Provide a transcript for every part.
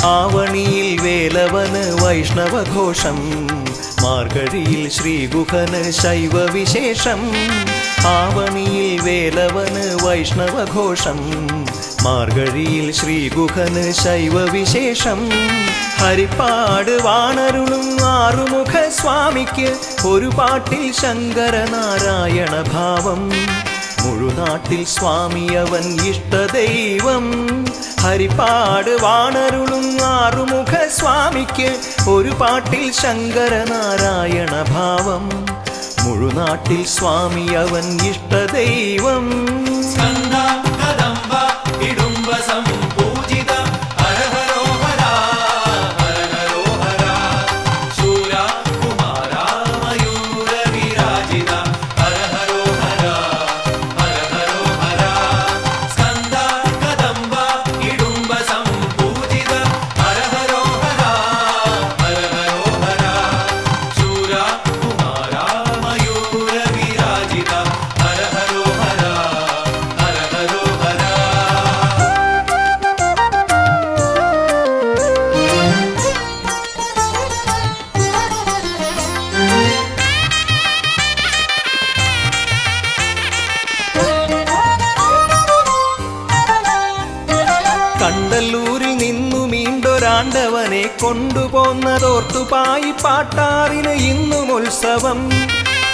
ആവണിയിൽ വേലവന് വൈഷ്ണവഘോഷം, മാർഗഴിയിൽ ശ്രീഗുഹന് ശൈവവിശേഷം. ആവണിയിൽ വേലവന് വൈഷ്ണവഘോഷം, മാർഗഴിയിൽ ശ്രീഗുഹന് ശൈവവിശേഷം. ഹരിപ്പാട് വാണരുളും ആറുമുഖ സ്വാമിക്ക് ഒരു പാട്ടിൽ ശങ്കരനാരായണ ഭാവം. മുഴുനാട്ടിൽ സ്വാമിയവൻ ഇഷ്ടദൈവം. ഹരിപ്പാട് വാണരുളും ആറുമുഖ സ്വാമിക്ക് ഒരു പാട്ടിൽ ശങ്കരനാരായണ ഭാവം. മുഴുനാട്ടിൽ സ്വാമിയവൻ ഇഷ്ടദൈവം. കണ്ടല്ലൂരിൽ നിന്നു മീണ്ടൊരാണ്ടവനെ കൊണ്ടുപോന്നതോർത്തുപായി പാട്ടാറിന് ഇന്നും ഉത്സവം.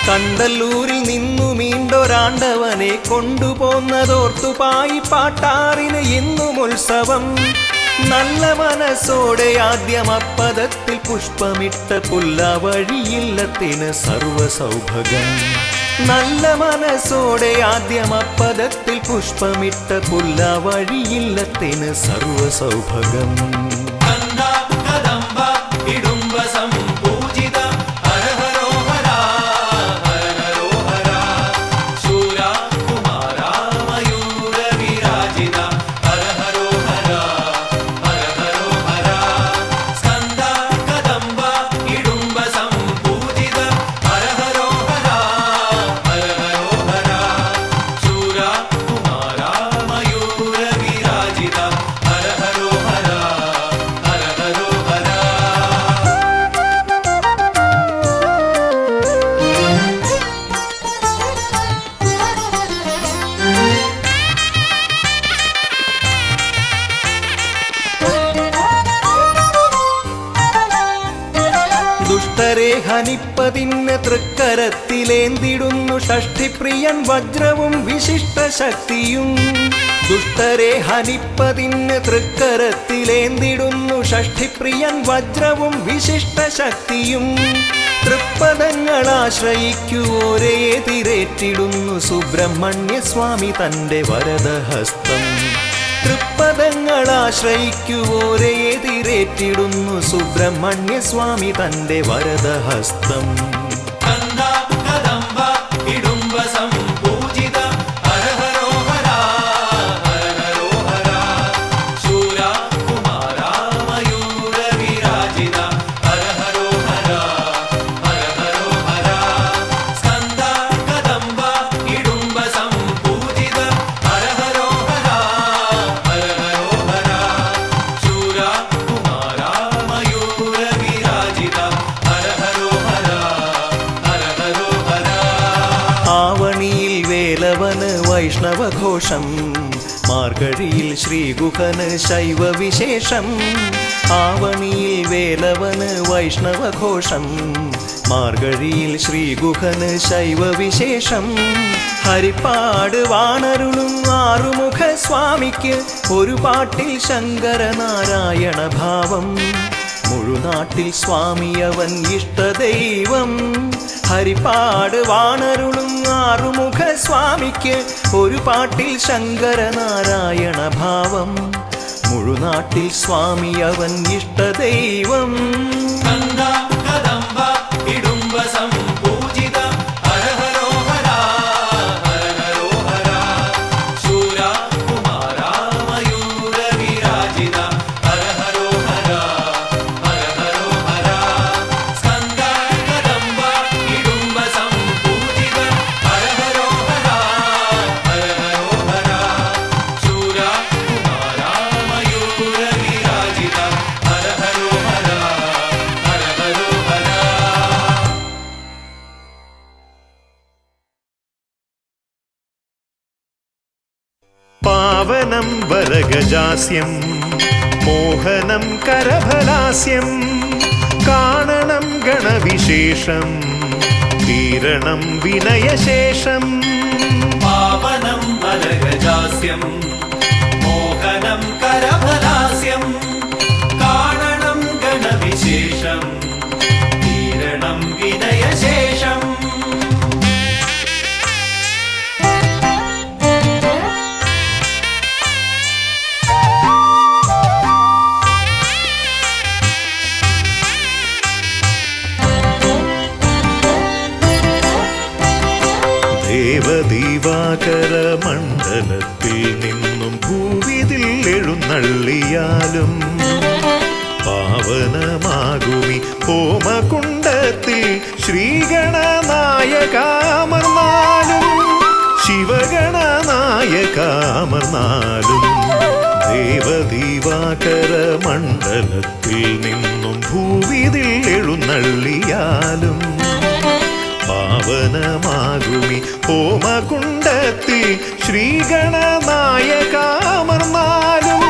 കണ്ടല്ലൂരിൽ നിന്നു മീണ്ടൊരാണ്ടവനെ കൊണ്ടുപോന്നതോർത്തുപായി പാട്ടാറിന് ഇന്നും ഉത്സവം. നല്ല മനസ്സോടെ ആദ്യമപ്പദത്തിൽ പുഷ്പമിട്ട പുല്ലാവഴിയില്ലത്തിന് സർവസൗഭഗം. നല്ല മനസ്സോടെ ആദ്യമപ്പദത്തിൽ പുഷ്പമിട്ട പുല്ലാവഴിയില്ലത്തിന് സർവസൗഭഗം. ദുഷ്ടരെ ഹനിപ്പതിന് തൃക്കരത്തിലേന്തിടുന്നു ഷഷ്ഠിപ്രിയൻ വജ്രവും വിശിഷ്ട ശക്തിയും. ദുഷ്ടരെ ഹനിപ്പതിന് തൃക്കരത്തിലേന്തിടുന്നു ഷഷ്ഠിപ്രിയൻ വജ്രവും വിശിഷ്ട ശക്തിയും. തൃപ്പദങ്ങളാശ്രയിക്കുവോരെ എതിരേറ്റിടുന്നു സുബ്രഹ്മണ്യസ്വാമി തന്റെ വരദഹസ്തം. തൃപ്പദങ്ങളാശ്രയിക്കുവോരെ എതിരേറ്റിടുന്നു സുബ്രഹ്മണ്യസ്വാമി തന്റെ വരദഹസ്തം. ആവണിയിൽ വേലവന് വൈഷ്ണവഘോഷം, മാർഗഴിയിൽ ശ്രീഗുഹന് ശൈവവിശേഷം. ആവണിയിൽ വേലവന് വൈഷ്ണവഘോഷം, മാർഗഴിയിൽ ശ്രീഗുഹന് ശൈവവിശേഷം. ഹരിപ്പാട് വാണരുളും ആറുമുഖ സ്വാമിക്ക് ഒരു പാട്ടിൽ ശങ്കരനാരായണ ഭാവം. മുഴുനാട്ടിൽ സ്വാമിയവൻ ഇഷ്ടദൈവം. ഹരിപ്പാട് വാണരുളും ആറുമുഖ സ്വാമിക്ക് ഒരു പാട്ടിൽ ശങ്കരനാരായണ ഭാവം. മുഴുനാട്ടിൽ സ്വാമിയവൻ ഇഷ്ടദൈവം. മരഗജാസ്യം മോഹനം കരഫലാസ്യം കാണണം ഗണവിശേഷം തീരണം വിനയശേഷം പാവനം മരഗജാസ്യം മോഹനം കരഫലാസ്യം കാണണം ഗണവിശേഷം തീരണം വിനയശേഷം ദേവദീവാകര മണ്ഡലത്തിൽ നിന്നും ഭൂവിതിൽ എഴുന്നള്ളിയാലും പാവനമാകുമി ഹോമകുണ്ടത്തിൽ ശ്രീഗണനായകാമർന്നാലും ശിവഗണനായകാമർന്നാലും ദേവദീവാകര മണ്ഡലത്തിൽ നിന്നും ഭൂവിതിൽ എഴുന്നള്ളിയാലും പാവനമാകുമി ഹോമകുണ്ടത്തിൽ ശ്രീഗണനായകാമർന്നാലും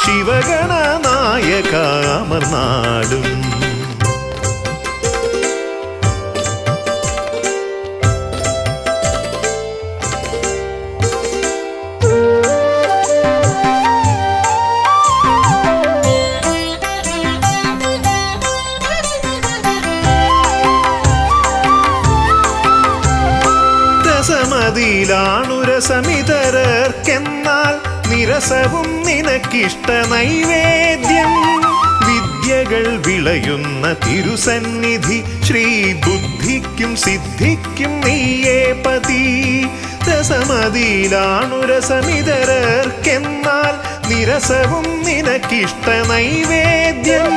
ശിവഗണനായകാമർന്നാലും രസമതിയിലാണുരസമിതരർക്കെന്നാൽ നിരസവും നിനക്കിഷ്ട നൈവേദ്യം വിദ്യകൾ വിളയുന്ന തിരുസന്നിധി ശ്രീബുദ്ധിക്കും സിദ്ധിക്കും നീയേ പതി രസമതിയിലാണുരസമിതരർക്കെന്നാൽ നിരസവും നിനക്കിഷ്ട നൈവേദ്യം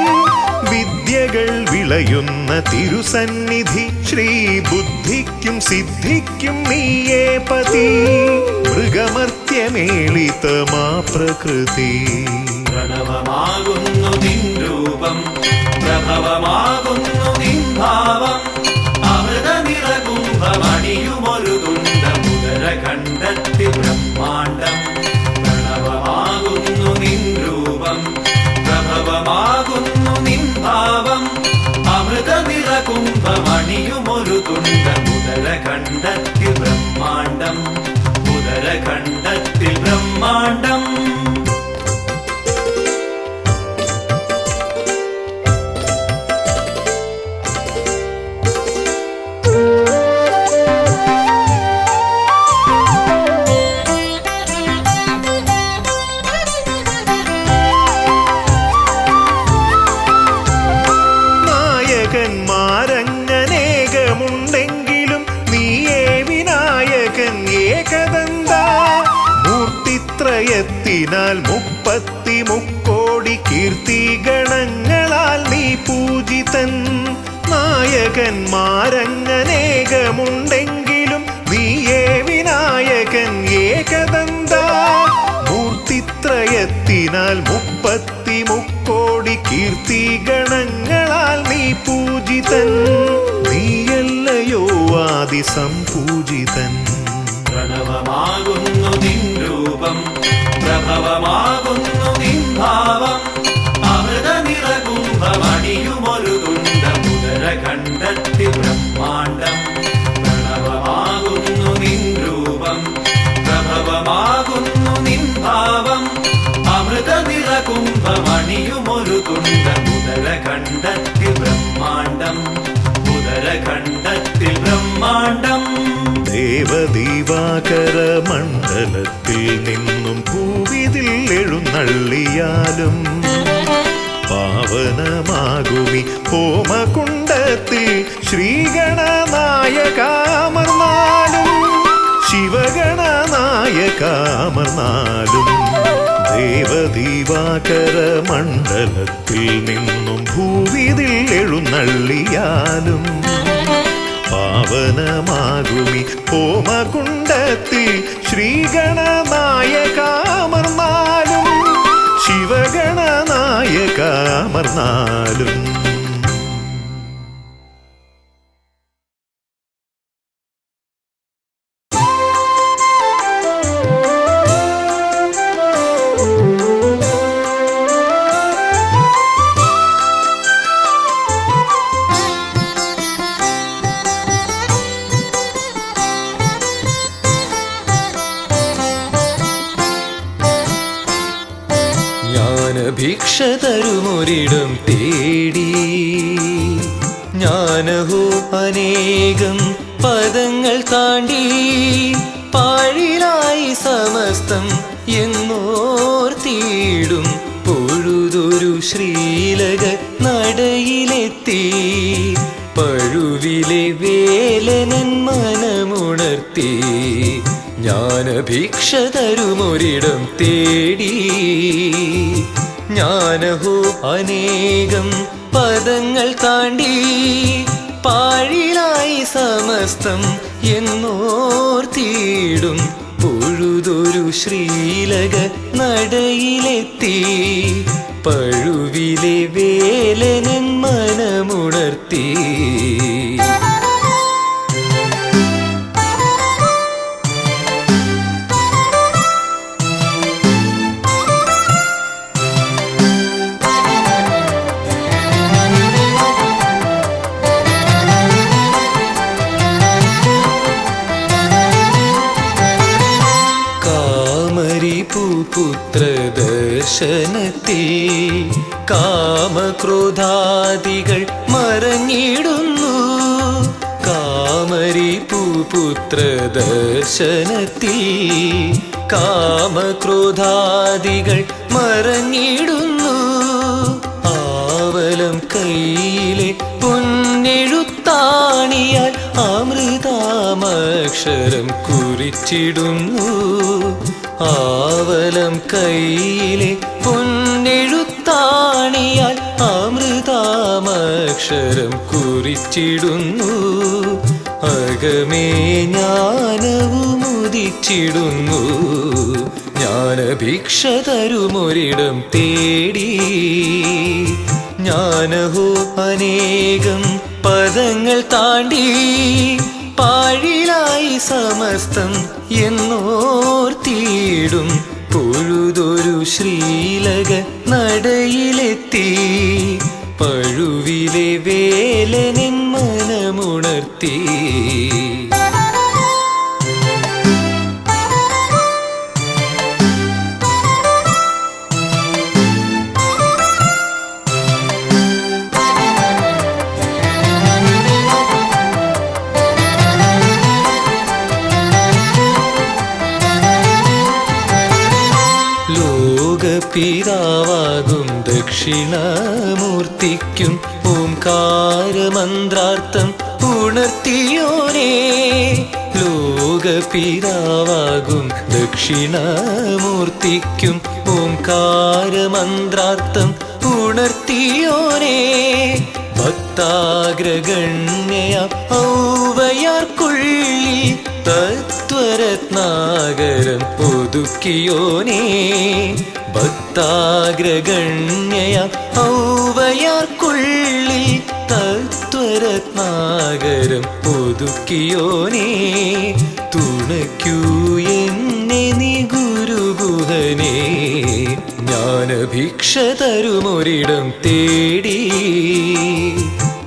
വിദ്യകൾ വിളയുന്ന തിരുസന്നിധി ശ്രീബുദ്ധിക്കും സിദ്ധിക്കും നീയേ പതി മൃഗമർത്യമേളിതമാ പ്രകൃതി പ്രണവമാകുന്നു നിൻ രൂപം പ്രഭവമാകുന്നു നിൻ ഭാവം അമൃത നിറകുംഭമണിയുമൊരു തുണ്ടമുദരഖണ്ഡത്തിൽ ബ്രഹ്മാണ്ഡം പ്രണവമാകുന്നു നിൻ രൂപം പ്രഭവമാകുന്നു നിൻ ഭാവം അമൃത നിറകുംഭമണിയുമൊരു തുണ്ടമുദരഖണ്ഡത്തിൽ ബ്രഹ്മാണ്ഡം ഉദരഖണ്ഡത്തിൽ ബ്രഹ്മാണ്ഡം നായകന്മാരങ്ങനേകമുണ്ടെങ്കിലും നീയേ വിനായകൻ ഏകദന്ത മൂർത്തിത്രയത്തിനാൽ 33 കീർത്തി ഗണങ്ങളാൽ നീ പൂജിതൻ നായകന്മാരങ്ങനേകമുണ്ടെങ്കിലും നീയേ വിനായകൻ ഏകദന്ത മൂർത്തിത്രയത്തിനാൽ 33 കീർത്തി ഗണങ്ങളാൽ നീ പൂജിതൻ നീയല്ലയോ ആദിസംപൂജിതൻ പ്രണവമാകുന്നു നിൻ രൂപം പ്രഭവമാകുന്നു നിൻ ഭാവം അമൃത നിറകുംഭമണിയുമൊരു തുണ്ടമുദരഖണ്ഡത്തിൽ ബ്രഹ്മാണ്ഡം പ്രണവമാകുന്നു നിൻ രൂപം പ്രഭവമാകുന്നു നിൻ ഭാവം അമൃത നിറകുംഭമണിയുമൊരു തുണ്ടമുദരഖണ്ഡത്തിൽ ബ്രഹ്മാണ്ഡം ഉദരഖണ്ഡത്തിൽ ബ്രഹ്മാണ്ഡം ദേവദീവാകര മണ്ഡലത്തിൽ നിന്നും ഭൂവിതിൽ എഴുന്നള്ളിയാലും പാവനമാകുമി ഹോമകുണ്ടത്തിൽ ശ്രീഗണനായകാമർന്നാലും ശിവഗണനായകാമർന്നാലും ദേവദീവാകര മണ്ഡലത്തിൽ നിന്നും ഭൂവിതിൽ എഴുന്നള്ളിയാലും പാവനമാകുമി ഹോമകുണ്ടത്തിൽ ശ്രീഗണനായകാമർന്നാലും ശിവഗണനായകാമർന്നാലും ഭിക്ഷ തരുമൊരിടം തേടി. ഞാനഹോ അനേകം പദങ്ങൾ താണ്ടി പാഴിലായി സമസ്തം എന്നോർത്തിയിടും പൊഴുതൊരു ശ്രീലക നടയിലെത്തി. പഴുവിലെ വേലനൻ മനമുണർത്തി. ജ്ഞാനഭിക്ഷ തരുമൊരിടം തേടി. ഞാനഹോ അനേകം പദങ്ങൾ താണ്ടി പാഴിലായി സമസ്തം എന്നോർത്തിയിടും പൊഴുതൊരു ശ്രീലക നടയിലെത്തി. പഴുവിലെ വേലനൻ മനമുണർത്തി. പുത്രദർശനത്തിൽ കാമക്രോധാദികൾ മറഞ്ഞിടുന്നു. കാമരിപുത്രദർശനത്തിൽ കാമക്രോധാദികൾ മറഞ്ഞിടുന്നു. ആവലം കയ്യിലെ പൊന്നെഴുത്താണിയാൽ അമൃതാമക്ഷരം കുറിച്ചിടുന്നു. ആവലം കയ്യിലെ പൊന്നെഴുത്താണിയാൽ അമൃതാമക്ഷരം കുറിച്ചിടുന്നു. അകമേ ജ്ഞാനവുമുദിച്ചിടുന്നു. ജ്ഞാനഭിക്ഷ തരുമൊരിടം തേടി. ഞാനഹോ അനേകം പദങ്ങൾ താണ്ടി പാഴിലായി സമസ്തം എന്നോർത്തിയിടും പൊഴുതൊരു ശ്രീലക നടയിലെത്തി. പഴുവിലെ വേലനൻ മനമുണർത്തി. പിതാവാകും ദക്ഷിണാമൂർത്തിക്കും ഓംകാരമന്ത്രാർത്ഥം ഉണർത്തിയോനേ. ലോകപിതാവാകും ദക്ഷിണാമൂർത്തിക്കും ഓംകാരമന്ത്രാർത്ഥം ഉണർത്തിയോനേ. ഭക്താഗ്രഗണ്യ ഔവയാർക്കുള്ളിൽ തത്വരത്നാകരം ഒതുക്കിയോനേ. ഭക്താഗ്രഗണ്യ ഔവയാർക്കുള്ളിൽ തത്വരത്നാകരം ഒതുക്കിയോനേ. തുണയ്ക്കൂ എന്നെ നീ ഗുരുഗുഹനേ. ജ്ഞാനഭിക്ഷ തരുമൊരിടം തേടി.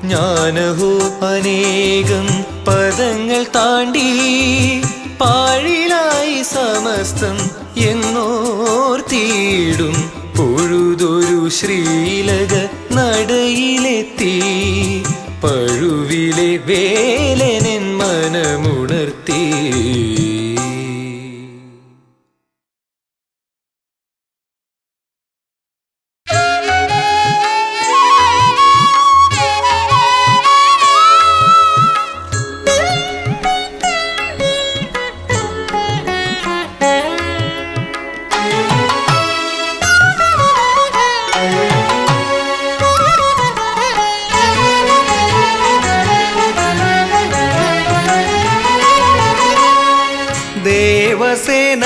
ഞാനഹോ അനേകം പദങ്ങൾ താണ്ടി പാഴിലായി സമസ്തം എന്നോർത്തിയിടും പൊഴുതൊരു ശ്രീലക നടയിലെത്തി. പഴുവിലെ വേലനൻ മനമുണർത്തി.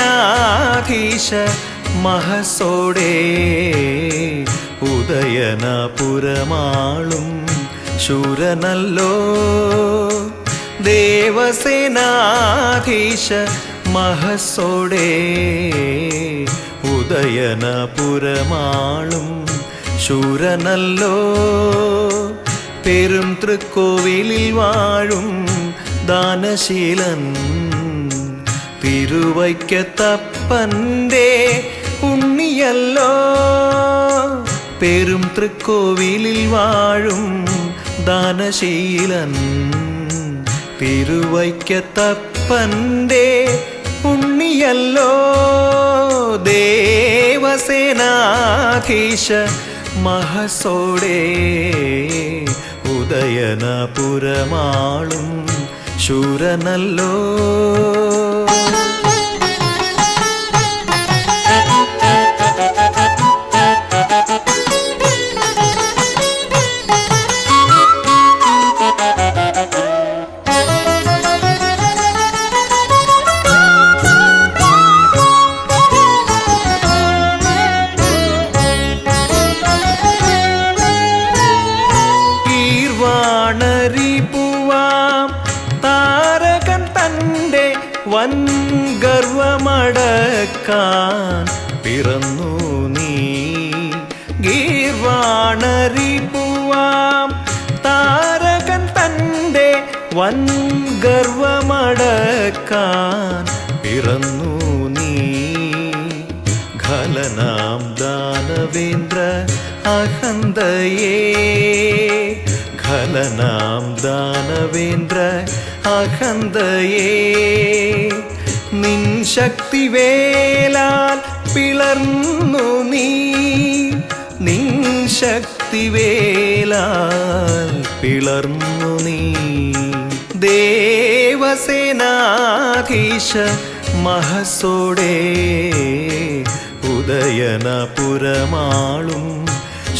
ദേവസേനാധീശ മഹസോടെ ഉദയനപുരമാളും ശൂരനല്ലോ. ദേവസേനാധീശ മഹസോടെ ഉദയനപുരമാളും ശൂരനല്ലോ. പെരും തൃക്കോവിലിൽ വാഴും ദാനശീലൻ തിരുവൈക്കത്തപ്പൻ്റെ ഉണ്ണിയല്ലോ. പെരും തൃക്കോവിലിൽ വാഴും ദാനശീലൻ തിരുവൈക്കത്തപ്പൻ്റെ ഉണ്ണിയല്ലോ ദേവസേനാധീശ മഹസോടെ ഉദയനപുരമാളും ശൂരനല്ലോ. വൻ ഗർവമടക്കാൻ പിറന്നു നീ. ഗീർവാണരിപ്പുവാം താരകൻ തൻ്റെ വൻ ഗർവമടക്കാൻ പിറന്നു നീ. ഖലനാം ദാനവേന്ദ്ര അഹന്തയേ ഖലനാം ദാനവേന്ദ്ര അഹന്തയേ നിൻ ശക്തിവേലാൽ പിളർന്നു നീ. നിൻ ശക്തിവേലാൽ പിളർന്നു നീ. ദേവസേനാധീശ മഹസോടെ ഉദയനപുരമാളും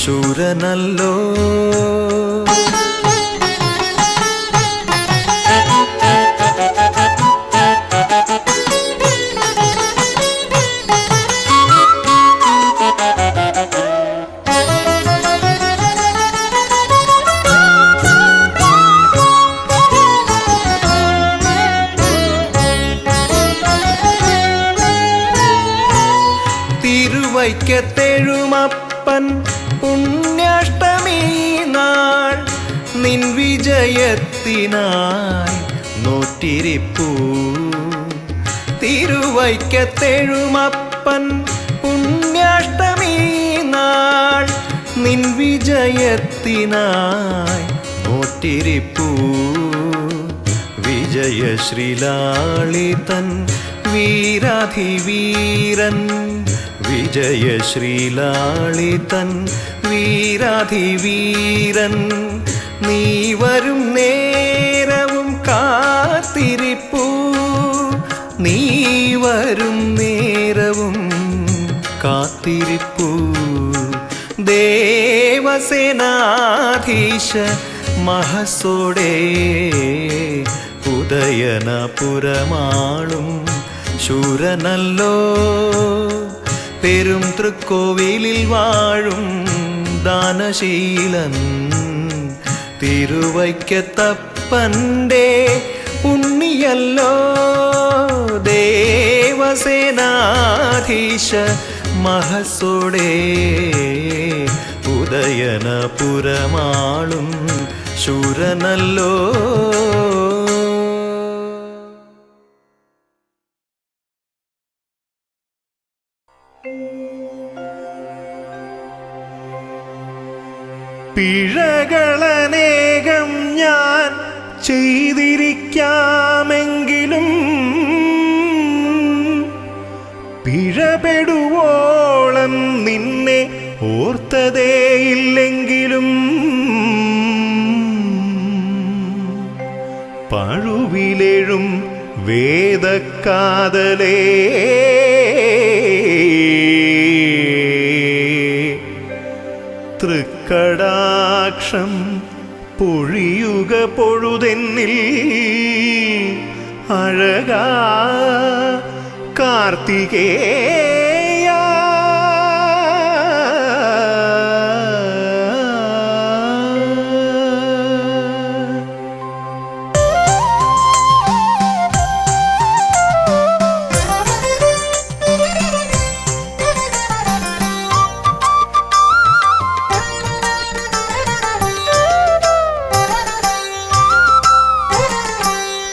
ശൂരനല്ലോ. തിരുവൈക്കത്തെഴുമപ്പൻ പുണ്യാഷ്ടമി നാൾ നിൻ വിജയത്തിനായി നോറ്റിരിപ്പൂ. തിരുവൈക്കത്തെഴുമപ്പൻ പുണ്യാഷ്ടമി നാൾ നിൻ വിജയത്തിനായി നോറ്റിരിപ്പൂ. വിജയശ്രീലാളിതൻ വീരാധിവീരൻ വിജയശ്രീലാളിതൻ വീരാധിവീരൻ നീ വരും നേരവും കാത്തിരിപ്പൂ. നീ വരും നേരവും കാത്തിരിപ്പൂ. ദേവസേനാധീശ മഹസോടെ ഉദയനപുരമാളും ശൂരനല്ലോ. പെരും തൃക്കോവിലിൽ വാഴും ദാനശീലൻ തിരുവൈക്കത്തപ്പൻ്റെ ഉണ്ണിയല്ലോ. ദേവസേനാധീശ മഹസോടെ ഉദയനപുരമാളും ശൂരനല്ലോ. പിഴകളനേകം ഞാൻ ചെയ്തിരിക്കാമെങ്കിലും പിഴപെടുവോളം നിന്നെ ഓർത്തതേയില്ലെങ്കിലും പഴുവിലെഴും വേദക്കാതലേ തൃക്കടാക്ഷം പൊഴിയുക പൊഴുതെന്നിൽ അഴകാ കാർത്തികേയ.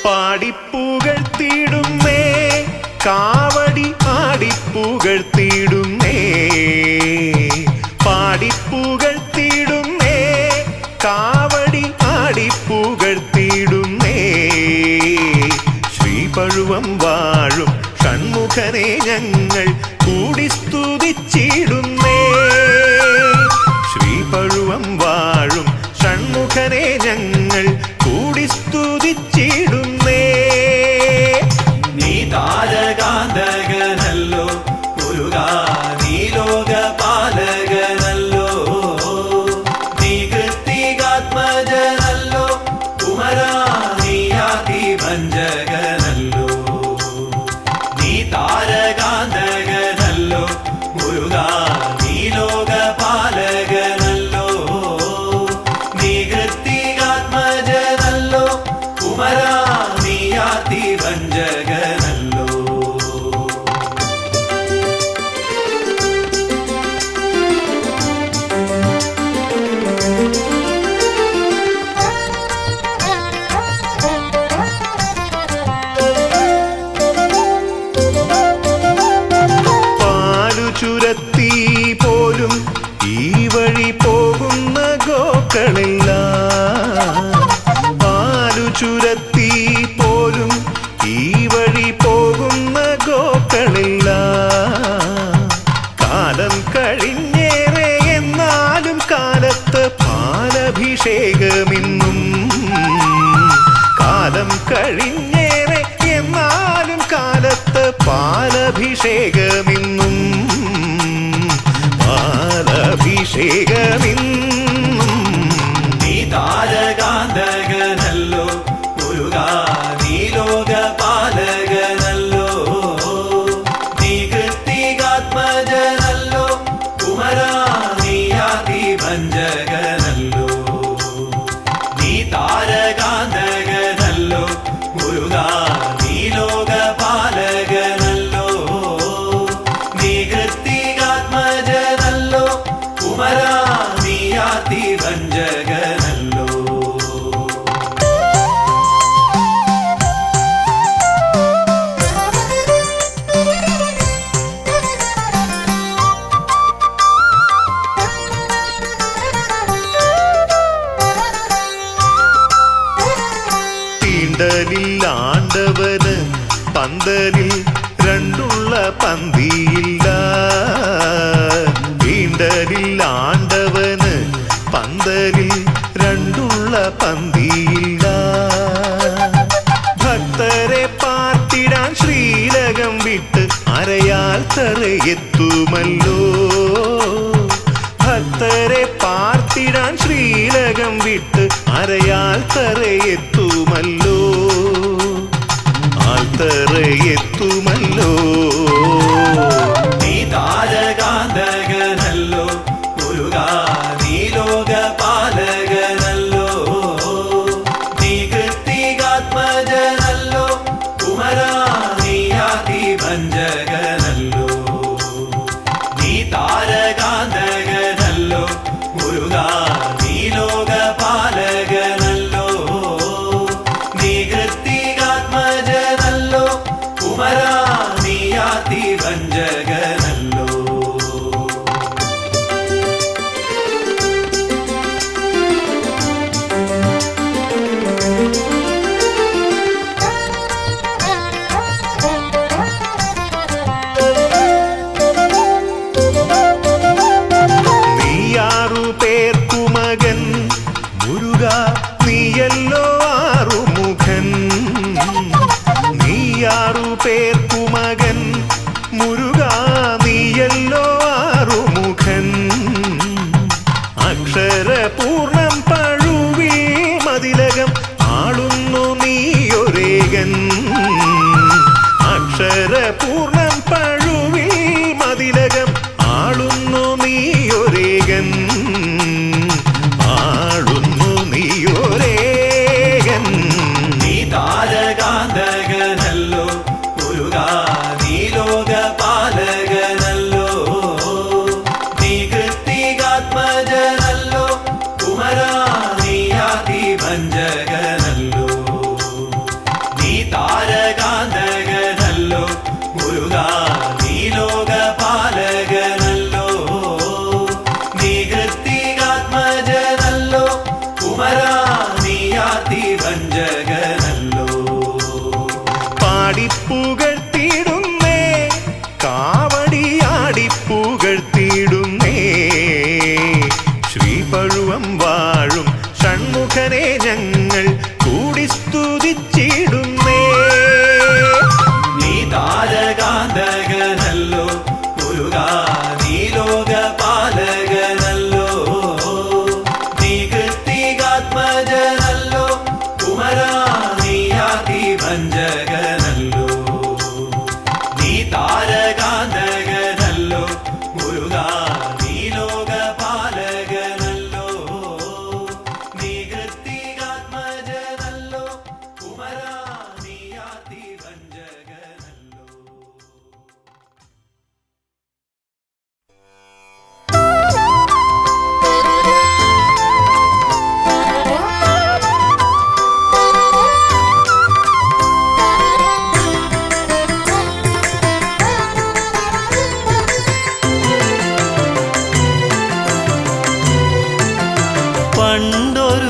പാടിപ്പുകൾ തീടുമേ കാവടി ആടിപ്പൂ ആടിപ്പുകഴ്ത്തിയിടുന്നേ, കാവടി ആടിപ്പുകഴ്ത്തിയിടുന്നേ. ശ്രീപഴുവം വാഴും ഷൺമുഖനെ ഞങ്ങൾ കൂടി സ്തുതിച്ചിടുന്നേ. ശ്രീപഴുവം വാഴും ഷൺമുഖനെ ഞങ്ങൾ കൂടി സ്തുതിച്ചിടുന്നേ. നീ താരകാന്തകനല്ലോ മുരുകാ, നീ ലോകപാലകനല്ലോ, നീ കൃത്തികാത്മജനല്ലോ, കുമരാ നീ ആദിഭഞ്ജകനല്ലോ. നീ താരകാന്തകനല്ലോ മുരുകാ, നീ ലോകപാലകനല്ലോ, നീ കൃത്തികാത്മജനല്ലോ, കുമരാ നീ ആദിഭഞ്ജകനല്ലോ. പാലു ചുരത്തി പോലും ഈ വഴി പോകുന്ന ഗോക്കളില്ല. പാലു ചുരത്തി പോലും ഈ വഴി പോകുന്ന ഗോക്കളില്ല. കാലം കഴിഞ്ഞേറെ എന്നാലും കാലത്ത് പാലഭിഷേകമിന്നും. കാലം കഴിഞ്ഞേറെ എന്നാലും കാലത്ത് പാലഭിഷേകമിന്നും. പാലഭിഷേകമിന്നും. നീ താരകാന്തകനല്ലോ മുരുകാ, നീ ലോകപാലകനല്ലോ, നീ കൃത്തികാത്മജനല്ലോ, കുമരാ നീ ആദിഭഞ്ജകനല്ലോ. നീ താരകാന്തകനല്ലോ മുരുകാ, നീ ലോകപാലകനല്ലോ, നീ കൃത്തികാത്മജനല്ലോ, കുമരാ നീ ആദിഭഞ്ജകനല്ലോ. തീണ്ടലിൽ ആണ്ടവന് പന്തലിൽ രണ്ടുള്ള പന്തിയില്ല. തീണ്ടലിൽ ആണ്ടവന് പന്തലിൽ രണ്ടുള്ള പന്തിയില്ല. ഭക്തരെ പാർത്തിടാൻ ശ്രീലകം വിട്ട് അരയാൽ തറയെത്തുമല്ലോ. ഭക്തരെ പാർത്തിടാൻ ശ്രീലകം വിട്ട് അരയാൽ തറയെത്തുമല്ലോ. ആൽത്തറയെത്തുമല്ലോ. നീ താരകാന്തകനല്ലോ മുരുകാ, നീ ലോകപാലകനല്ലോ, നീ കൃത്തികാത്മജനല്ലോ, കുമരാ നീ ആദിഭഞ്ജകനല്ലോ. നീ താരകാന്തകനല്ലോ മുരുകാ, നീ ലോകപാലകനല്ലോ,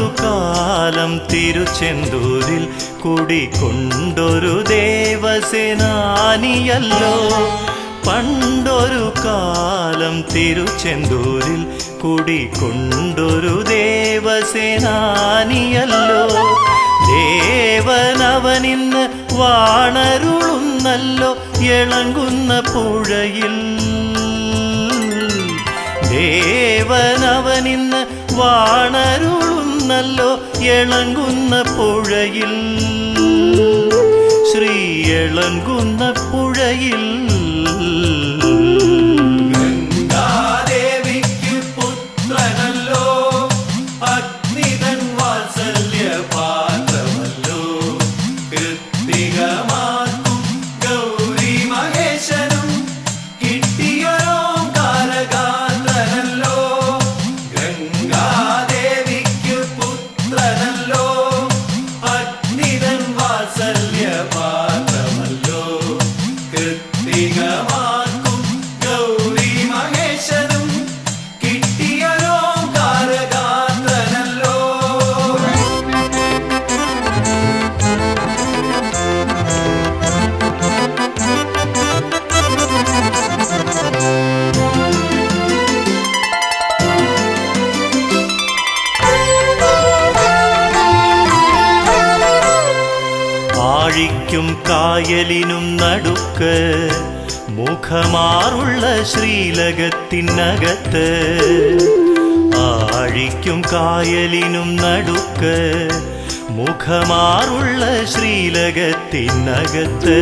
പണ്ടൊരു കാലം തിരുച്ചെന്തൂരിൽ കുടികൊണ്ടൊരു ദേവസേനാനിയല്ലോ. പണ്ടൊരു കാലം തിരുച്ചെന്തൂരിൽ കുടികൊണ്ടൊരു ദേവസേനാനിയല്ലോ. ദേവനവനിന്ന് വാണരുളുന്നല്ലോ ഇളങ്കുന്ന പുഴയിൽ. ദേവനവനിന്ന് വാണരുളുന്നല്ലോ ഇളങ്കുന്ന പുഴയിൽ. ശ്രീ ഇളങ്കുന്ന പുഴയിൽ. ഗംഗാദേവിക്ക് പുത്രനല്ലോ, അഗ്നിതൻ വാത്സല്യ പാത്രമല്ലോ. കൃത്തികമാക്കും ഗൗരി മഹേശനും കിട്ടിയൊരോങ്കാരഗാത്രനല്ലോ. ഗംഗാദേവിക്ക് പുത്രനല്ലോ, അഗ്നിതൻ വാത്സല്യ പാത്രമല്ലോ. കൃത്തികമാക്കും ഗൗരി മഹേശനും കിട്ടിയൊരോങ്കാരഗാത്രനല്ലോ. ആഴിക്കും കായലിനും നടുക്ക് മുഖമാറുള്ള ശ്രീലകത്തിനകത്ത്. ആഴിക്കും കായലിനും നടുക്ക് മുഖമാറുള്ള ശ്രീലകത്തിനകത്ത്.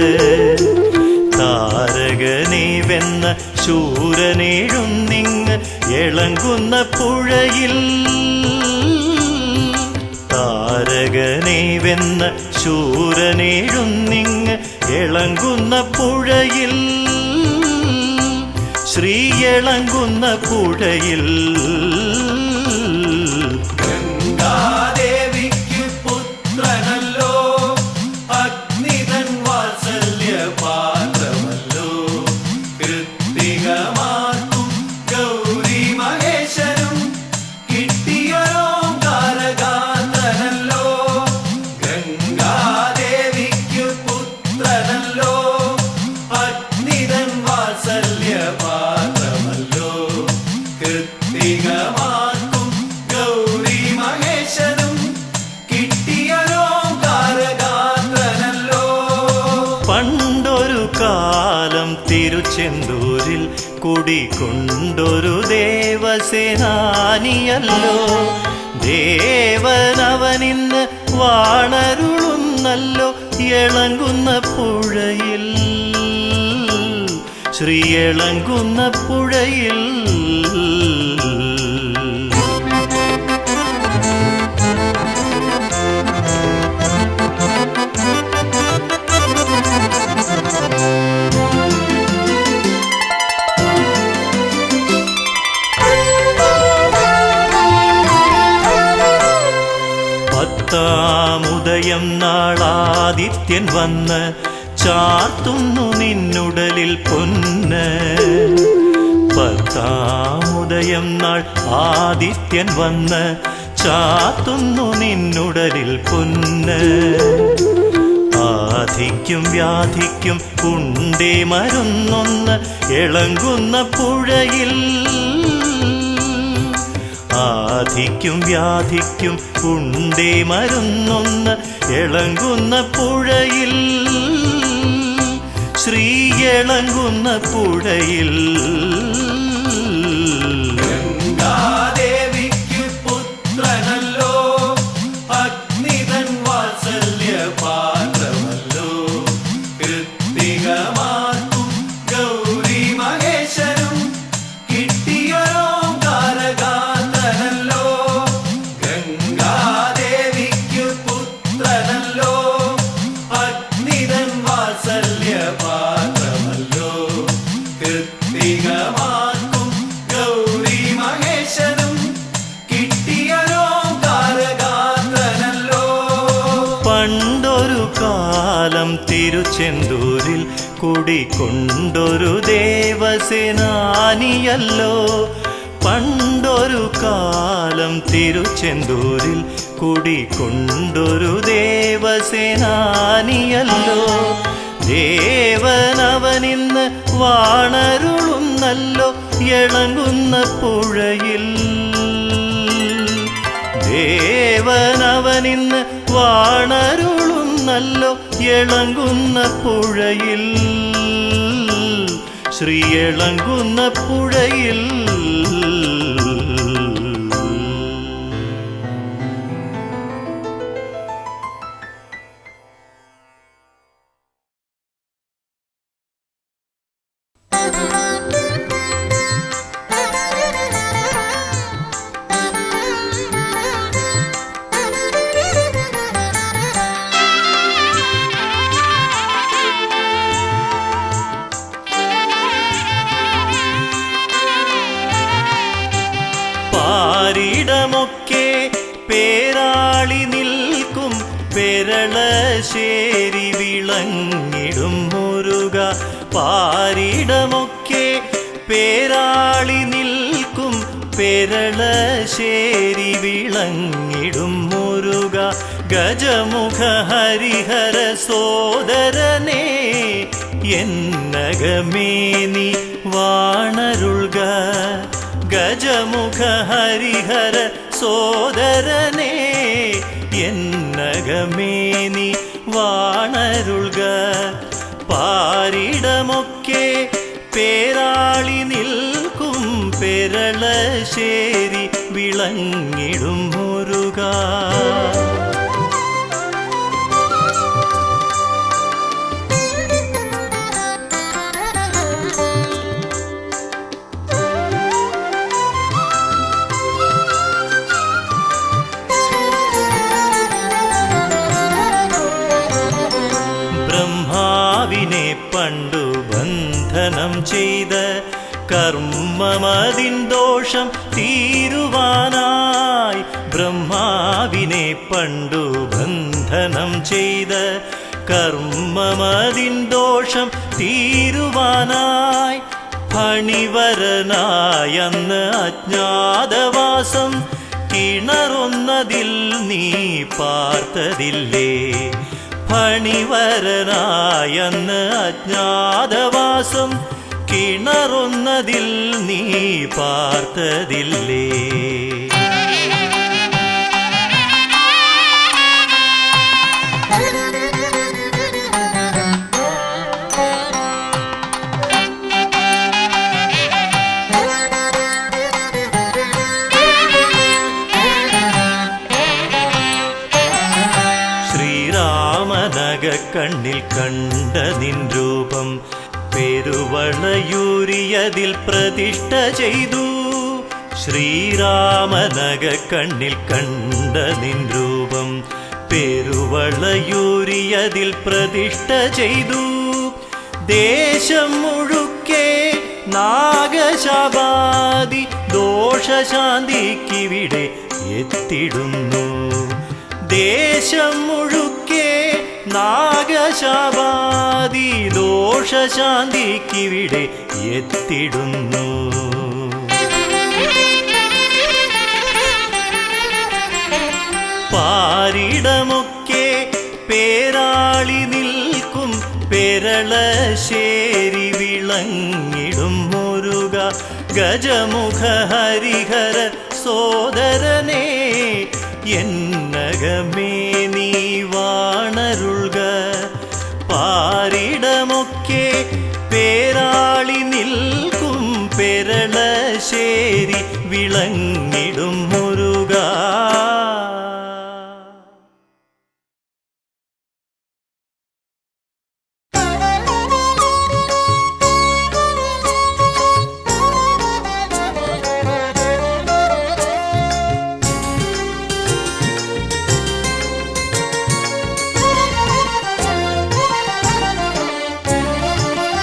താരകനെ വെന്ന ശൂരനേഴുന്നിങ് ഇളങ്കുന്ന പുഴയിൽ. താരകനെ വെന്ന ശൂരനേഴുന്നിങ് ഇളങ്കുന്ന പുഴയിൽ. ശ്രീ ഇളങ്കുന്ന പുഴയിൽ. ഗംഗാദേവിക്ക് പുത്രനല്ലോ, അഗ്നിതൻ വാത്സല്യ പാത്രമല്ലോ. കൃത്തികമാക്കും ഗൗരി മഹേശനും കിട്ടിയൊരോങ്കാരഗാത്രനല്ലോ. ഗംഗാദേവിക്ക് പുത്രനല്ലോ, അഗ്നിതൻ വാത്സല്യ പാത്രമല്ലോ. കൃത്തികമാക്കും ഗൗരി മഹേശനും കിട്ടിയൊരോങ്കാരഗാത്രനല്ലോ. പണ്ടൊരു കാലം തിരുച്ചെന്തൂരിൽ കുടികൊണ്ടൊരു ദേവസേനാനിയല്ലോ. ദേവനവനിന്ന് വാണരുളുന്നല്ലോ ഇളങ്കുന്ന പുഴയിൽ. ശ്രീ ഇളങ്കുന്ന പുഴയിൽ. പത്താമുദയം നാളാദിത്യൻ വന്ന് ചാർത്തുന്നു നിന്നുടലിൽ പൊന്ന്. പത്താമുദയം നാൾ ആദിത്യൻ വന്ന് ചാർത്തുന്നു നിന്നുടലിൽ പൊന്ന്. ആധിക്കും വ്യാധിക്കും ഉണ്ടേ മരുന്നൊന്ന് ഇളങ്കുന്ന പുഴയിൽ. ആധിക്കും വ്യാധിക്കും ഉണ്ടേ മരുന്നൊന്ന് ഇളങ്കുന്ന പുഴയിൽ. ശ്രീ ഇളങ്കുന്ന പുഴയിൽ. ഗംഗാദേവിക്ക് പുത്രനല്ലോ, അഗ്നിതൻ വാത്സല്യ പാത്രമല്ലോ. കൃത്തികമാക്കും ഗൗരി മഹേശനും കിട്ടിയൊരോങ്കാരഗാത്രനല്ലോ. ഗംഗാദേവിക്ക് പുത്രനല്ലോ, അഗ്നിതൻ വാത്സല്യ പാത്രമല്ലോ. കൃത്തികമാക്കും ഗൗരി മഹേശനും കിട്ടിയൊരോങ്കാരഗാത്രനല്ലോ. പണ്ടൊരു കാലം തിരുച്ചെന്തൂരിൽ കുടികൊണ്ടൊരു ദേവസേനാനിയല്ലോ. പണ്ടൊരു കാലം തിരുച്ചെന്തൂരിൽ കുടികൊണ്ടൊരു ദേവസേനാനിയല്ലോ. ദേവനവനിന്ന് വാണരുളുന്നല്ലോ ഇളങ്ങുന്ന പുഴയിൽ. ദേവനവനിന്ന് വാണരുളുന്നല്ലോ ഇളങ്ങുന്ന പുഴയിൽ. ശ്രീ ഇളങ്ങുന്ന പുഴയിൽ. പാരിടമൊക്കെ പേരാളി നിൽക്കും പെരളശ്ശേരി വിളങ്ങിടും മുരുക. പാരിടമൊക്കെ പേരാളി നിൽക്കും പെരളശ്ശേരി വിളങ്ങിടും മുരുക. ഗജമുഖ ഹരിഹര സോദരനേ എന്നകമേ നീ വാണരുൾക. ഗജമുഖ ഹരിഹര സോദരനേ എന്നകമേ നീ വാണരുൾക. പാരിടമൊക്കെ പേരാളി നിൽക്കും പെരളശ്ശേരി വിളങ്ങിടും മുരുക. ബ്രഹ്മാവിനെ പണ്ടു ബന്ധനം ചെയ്ത കർമ്മമതിൻ ദോഷം തീരുവാനായി. ബ്രഹ്മാവിനെ പണ്ടു ബന്ധനം ചെയ്ത കർമ്മമതിൻ ദോഷം തീരുവാനായി. ഫണിവരനായന്ന് അജ്ഞാതവാസം കിണറൊന്നതിൽ നീ പാർത്തതില്ലേ. ഫണിവരനായന്ന് അജ്ഞാതവാസം കിണറൊന്നതിൽ നീ പാർത്തതില്ലേ. കണ്ണിൽ കണ്ട നിൻ രൂപം പെരുവളയൂരിയതിൽ പ്രതിഷ്ഠ ചെയ്തു. ശ്രീരാമനഗ കണ്ണിൽ കണ്ട നിൻ രൂപം പെരുവളയൂരിയതിൽ പ്രതിഷ്ഠ ചെയ്തു. ദേശം മുഴുക്കെ നാഗശാപാദി ദോഷശാന്തിക്കിവിടെ എത്തിടുന്നു. ദേശം മുഴുക്കെ നാഗശാപാദി ദോഷശാന്തിക്കിവിടെ എത്തിടുന്നു. പാരിടമൊക്കെ പേരാളി നിൽക്കും പെരളശ്ശേരി വിളങ്ങിടും മുരുക. ഗജമുഖ ഹരിഹര സോദരനേ എന്നകമേ നീ വാണരുൾക. പാരിടമൊക്കെ പേരാളി നിൽക്കും പെരളശ്ശേരി വിളങ്ങിടും മുരുക.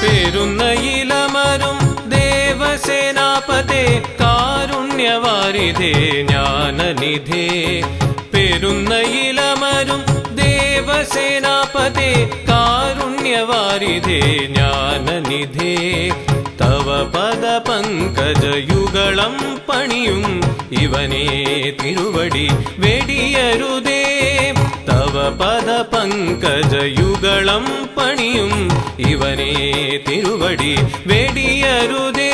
പെരുന്നയിലമരും ദേവസേനാപതേ കാരുണ്യവാരിധേ ജ്ഞാനനിധേ. പെരുന്നയിലമരും ദേവസേനാപതേ കാരുണ്യവാരിധേ ജ്ഞാനനിധേ. തവ പദപങ്കജയുഗളം പണിയും ഇവനെ തിരുവടി വെടിയരുതേ തവ പദ പങ്കജയുഗളം പണിയും ഇവനെ തിരുവടി വെടിയരുതേ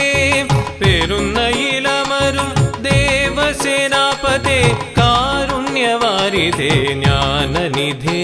പെരുന്ന ഇലമരും ദേവസേനാപതേ കാരുണ്യവാരിധേ ജ്ഞാനനിധേ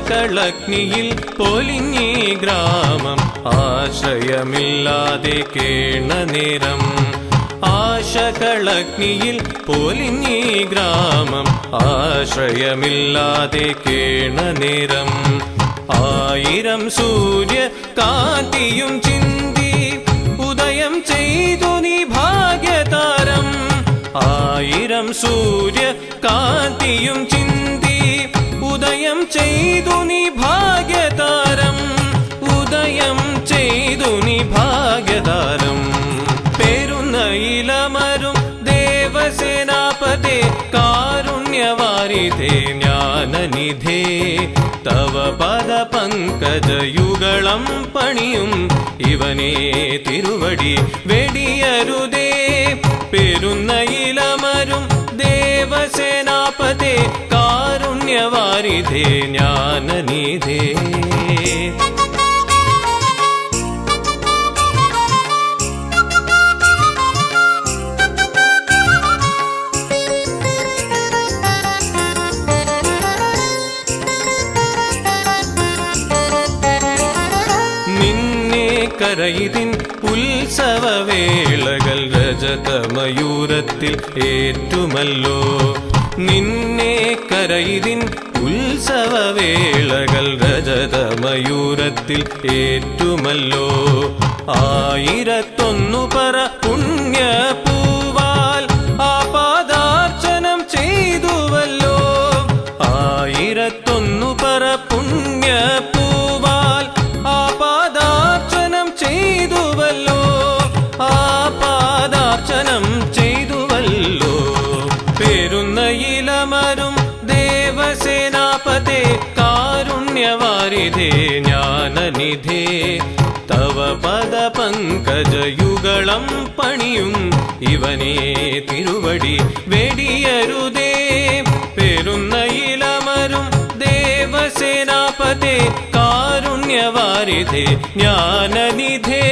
കളഗ്നിയിൽ പൊലിഞ്ഞീ ഗ്രാമം ആശ്രയമില്ലാതെ കേണ നേരം ആശകളഗ്നിയിൽ പൊലിഞ്ഞീ ഗ്രാമം ആശ്രയമില്ലാതെ കേണ നേരം ആയിരം സൂര്യ കാന്തിയും ചിന്തി ഉദയം ചെയ്തു നീ ഭാഗ്യതാരം ആയിരം സൂര്യ കാന്തിയും ചിന്തി ഉദയം ചെയ്തു നീ ഭാഗ്യതാരം ഉദയം ചെയ്തു നീ ഭാഗ്യതാരം പെരുന്ന ഇലമരും ദേവസേനാപതേ കാരുണ്യവാരിധേ ജ്ഞാനനിധേ തവ പദ പങ്കജയുഗളം പണിയും ഇവനെ തിരുവടി വെടിയരുതേ പെരുന്ന ഇലമരും ദേവസേനാപതേ കാരുണ്യവാരിധേ ജ്ഞാനനിധേ നിന്നെ കരയിതിൻ ഉത്സവവേളകൾ രജതമയൂരത്തിൽ ഏറ്റുമല്ലോ നിന്നെ കരയിതിൻ ഉത്സവവേളകൾ രജതമയൂരത്തിൽ ഏറ്റുമല്ലോ 1001 പറ പുണ്യപൂവാൽ ആപാദാർച്ചനം ചെയ്തുവല്ലോ 1001 പറ പുണ്യപൂവാൽ ആപാദാർച്ചനം ചെയ്തുവല്ലോ ആപാദാർച്ചനം ചെയ്തുവല്ലോ പെരുന്ന ഇലമരും ദേവസേനാപതേ കാരുണ്യവാരിധേ ജ്ഞാനനിധേ തവ പദ പങ്കജയുഗളം പണിയും ഇവനെ തിരുവടി വെടിയരുതേ പെരുന്ന ഇലമരും ദേവസേനാപതേ കാരുണ്യവാരിധേ ജ്ഞാനനിധേ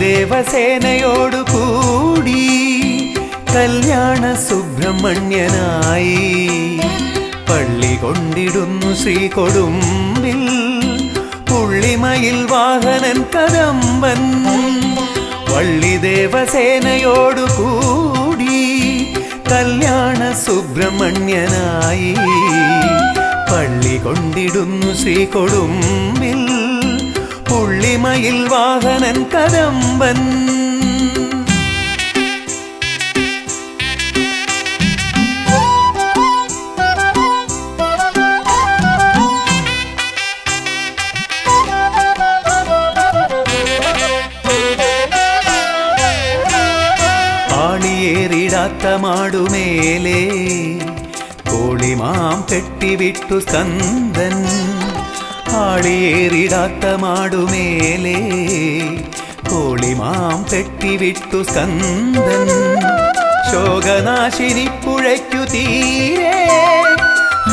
ദേവസേനയോടു കൂടി കല്യാണ സുബ്രഹ്മണ്യനായി പള്ളി കൊണ്ടിടുന്നു ശ്രീകൊടുമ്പിൽ പുള്ളിമയിൽ വാഹനൻ കദംബൻ വള്ളി ദേവസേനയോടു കൂടി കല്യാണ സുബ്രഹ്മണ്യനായി പള്ളി കൊണ്ടിടുന്നു ശ്രീകൊടുമ്പിൽ പുള്ളിമയിൽ വാഹനൻ കദംബൻ ആണിയേറിടാത്ത മാടുമേലേ കോളിമാം കെട്ടിവിട്ടു സ്കന്ദൻ ആളിയേറിടാത്ത മാടുമേലേ കോളിമാം കെട്ടിവിട്ടു സ്കന്ദൻ ശോകനാശിനി പുഴയ്ക്കു തീരെ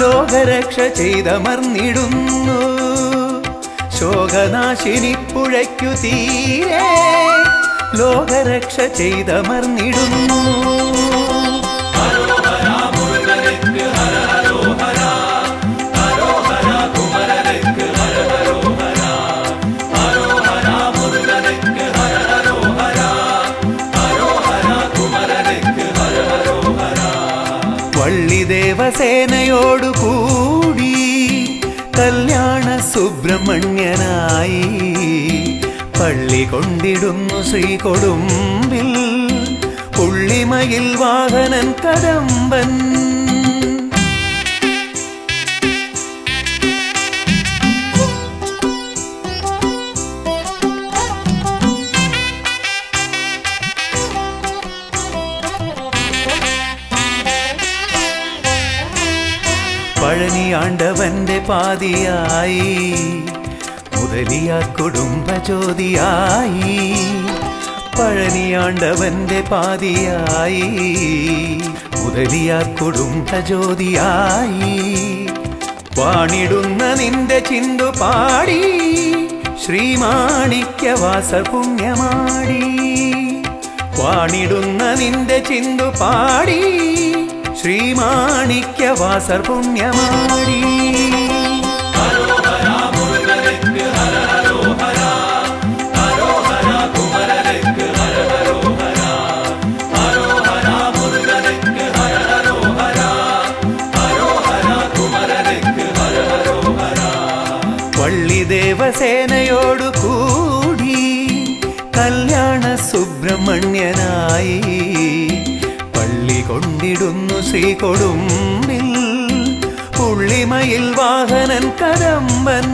ലോകരക്ഷ ചെയ്തമർന്നിടുന്നു ശോകനാശിനി പുഴയ്ക്കു തീരെ ലോകരക്ഷ ചെയ്തമർന്നിടുന്നു വള്ളി ദേവസേന ദേവസേനയോടു കൂടി കല്യാണ സുബ്രഹ്മണ്യനായി പള്ളി കൊണ്ടിടുന്നു ശ്രീകൊടുമ്പിൽ പുള്ളിമയിൽ വാഹനൻ കദംബൻ. പഴനിയാണ്ടവന്റെ പാതിയായി മുതലിയാർ കുടുംബ ജ്യോതിയായി. പഴനിയാണ്ടവന്റെ പാതിയായി മുതലിയാർ കുടുംബ ജ്യോതിയായി. വാണിടുന്ന നിന്റെ ചിന്തു പാടി ശ്രീമാണിക്യവാസർ പുണ്യമാടി. വാണിടുന്ന നിന്റെ ചിന്തു പാടി ശ്രീമാണിക്യവാസർ പുണ്യമാടി. പള്ളി ദേവസേനയോടു കൂടി കല്യാണ സുബ്രഹ്മണ്യനായി പള്ളി കൊണ്ടിടുന്നു ശ്രീകൊടുമ്പിൽ പുള്ളിമയിൽ വാഹനൻ കദംബൻ.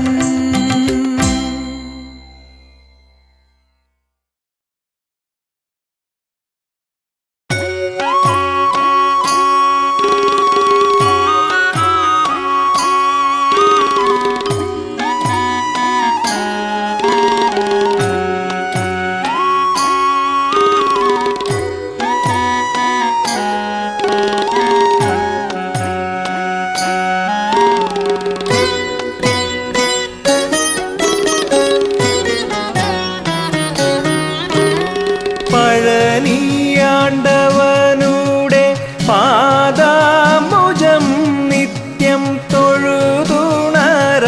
പഴനിയാണ്ടവനുടെ പാദാംബുജം നിത്യം തൊഴുതുണരാൻ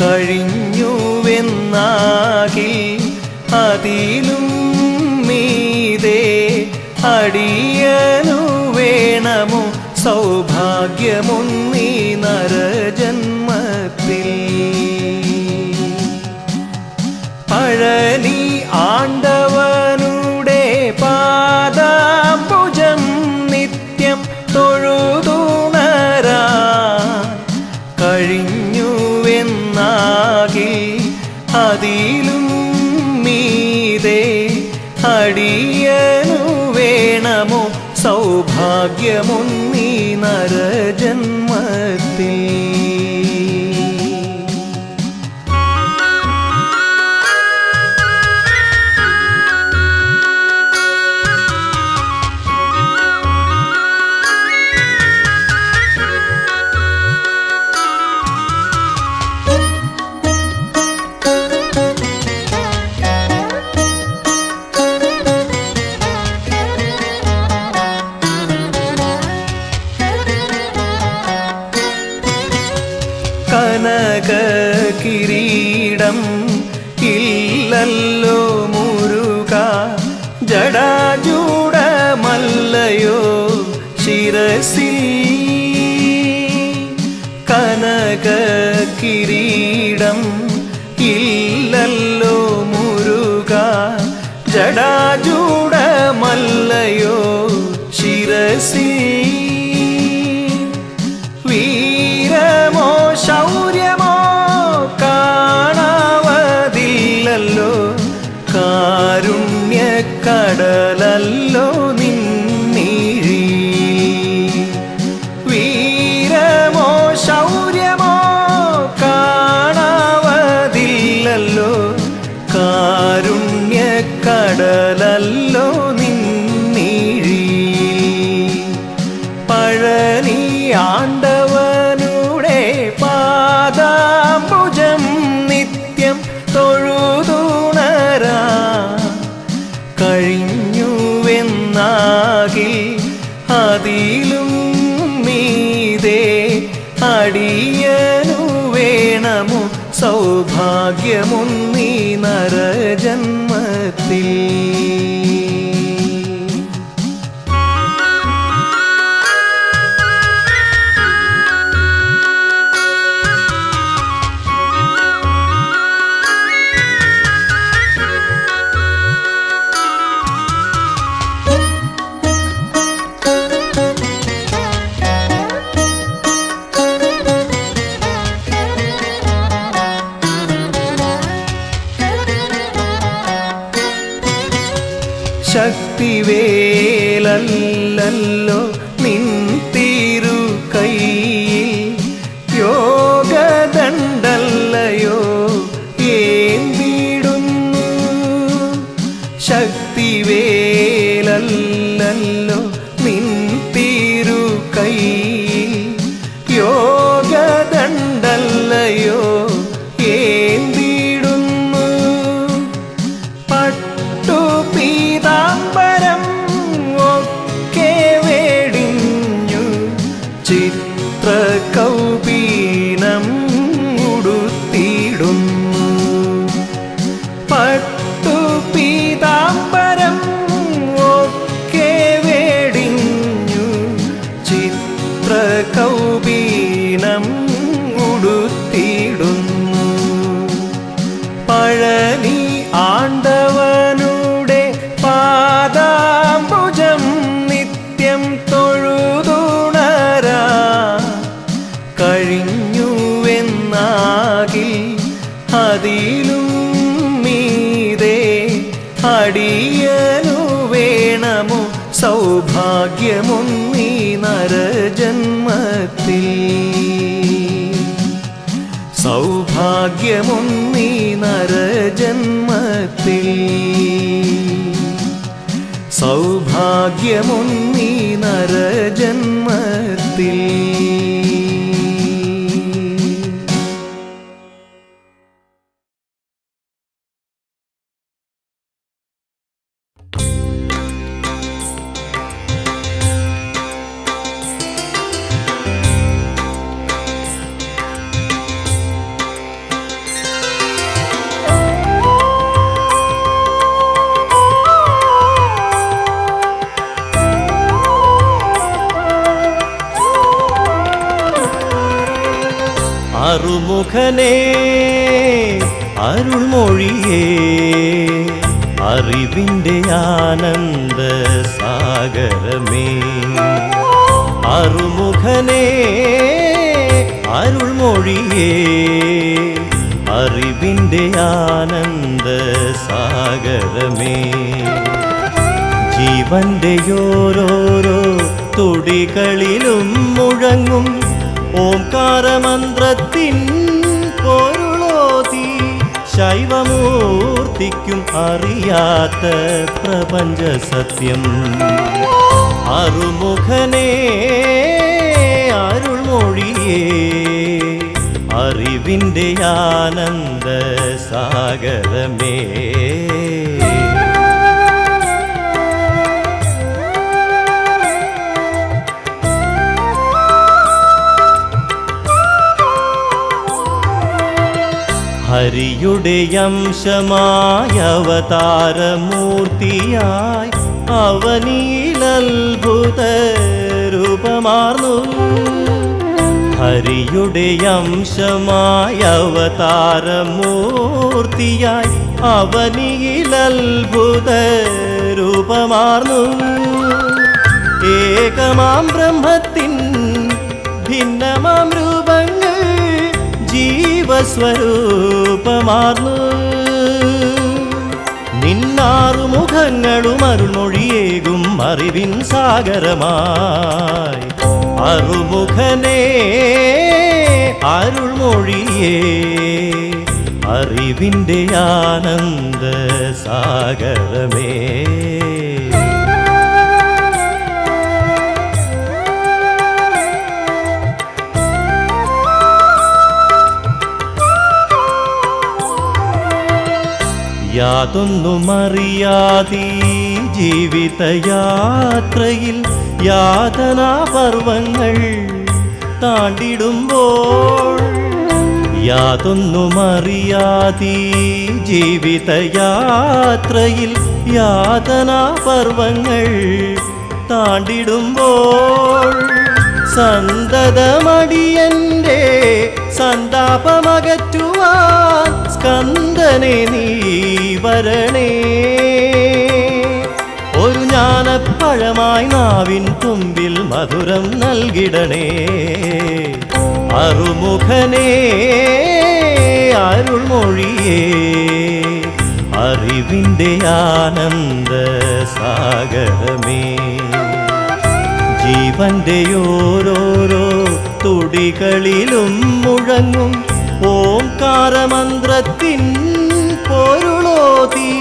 കഴിഞ്ഞുവെന്നാകിൽ അതിലും മീതെ അടിയനു വേണമോ സൗഭാഗ്യമൊന്നീ നരജന്മത്തിൽ. പഴനി ആണ്ടവനുടെ പാദാംബുജം നിത്യം തൊഴുതുണരാൻ കഴിഞ്ഞുവെന്നാകിൽ അതിലും മീതെ അടിയനു വേണമോ സൗഭാഗ്യമൊന്നീ നരജന്മത്തിൽ. കനകകിരീടം ഇല്ലല്ലോ മുരുക ജടാജൂടമല്ലയോ ശിരസിൽ. കനകകിരീടം ഇല്ലല്ലോ മുരുക ജടാജൂടമല്ലയോ ശിരസിൽ. വീരമോ ശൗര്യമോ കാണാവതില്ലല്ലോ കാരുണ്യക്കടലല്ലോ നിന്നിഴി. വീരമോ ശൗര്യമോ കാണാവതില്ലല്ലോ കാരുണ്യക്കടലല്ലോ നിന്നിഴി. പഴനി ആണ്ടവനുടെ പാദാംബുജം നിത്യം തൊഴുതുണരാൻ കഴിഞ്ഞുവെന്നാകിൽ അതിലും മീതെ അടിയനു വേണമോ സൗഭാഗ്യമൊന്നീ നരജന്മത്തിൽ. ചിത്രകൗപീനം ഉടുത്തിടുന്നു. പട്ടുപീതാംബരം ഒക്കെ വേടിഞ്ഞു ചിത്രകൗപീനം ഉടുത്തിടുന്നു. പഴനി ആണ്ടവനുടെ പാദാംബുജം നിത്യം തൊഴുതുണരാ കഴിഞ്ഞുവെന്നാകിൽ അതിലും മീതെ അടിയനു വേണമോ സൗഭാഗ്യമൊന്നീ നരജന്മത്തിൽ. സൗഭാഗ്യമൊന്നീ നരജന്മത്തിൽ. സൗഭാഗ്യമൊന്നീ നരജന്മത്തിൽ. അറുമുഖനേ അരുൾമൊഴിയേ അറിവിൻ്റെ ആനന്ദ സാഗരമേ. അറുമുഖനേ അരുൾമൊഴിയേ അറിവിൻ്റെ ആനന്ദ സാഗരമേ. ജീവന്റെ ഓരോരോ തുടികളിലും മുഴങ്ങും ഓംകാരമന്ത്രത്തിൻ പൊരുളോതി ശൈവമൂർത്തിക്കും അറിയാത്ത പ്രപഞ്ച സത്യം. അറുമുഖനേ അരുൾമൊഴിയേ അറിവിൻ്റെ ആനന്ദ സാഗരമേ. ഹരിയുടെ അംശമായ അവതാരമൂർത്തിയായി അവനിലത്ഭുത രൂപമാർന്നു. ഹരിയുടെ അംശമായ അവതാരമൂർത്തിയായി അവനിലത്ഭുത രൂപമാർന്നു. ഏകമാം ബ്രഹ്മത്തിൻ ഭിന്നമാം രൂപങ്ങൾ ജീവസ്വരൂപമാർന്നു. നിന്നാറുമുഖങ്ങളും അരുൾമൊഴിയേകും അറിവിൻ സാഗരമായി. അറുമുഖനേ അരുൾമൊഴിയേ അറിവിൻ്റെ ആനന്ദ സാഗരമേ. യാതൊന്നുമറിയാതീ ജീവിതയാത്രയിൽ യാതനാപർവങ്ങൾ താണ്ടിടുമ്പോൾ. യാതൊന്നുമറിയാതീ ജീവിതയാത്രയിൽ യാതനാപർവങ്ങൾ താണ്ടിടുമ്പോൾ. സന്തതമടിയന്റെ സന്താപമകറ്റുവാൻ സ്കന്ദനെ നീ വരണേ. ഒരു ജ്ഞാനപ്പഴമായി നാവിൻ തുമ്പിൽ മധുരം നൽകിടണേ. അറുമുഖനേ അരുൾമൊഴിയേ അറിവിൻ്റെ ആനന്ദ സാഗരമേ. ജീവന്റെ ഓരോരോ തുടികളിലും മുഴങ്ങും ഓംകാരമന്ത്രത്തിൻ പൊരുളോതി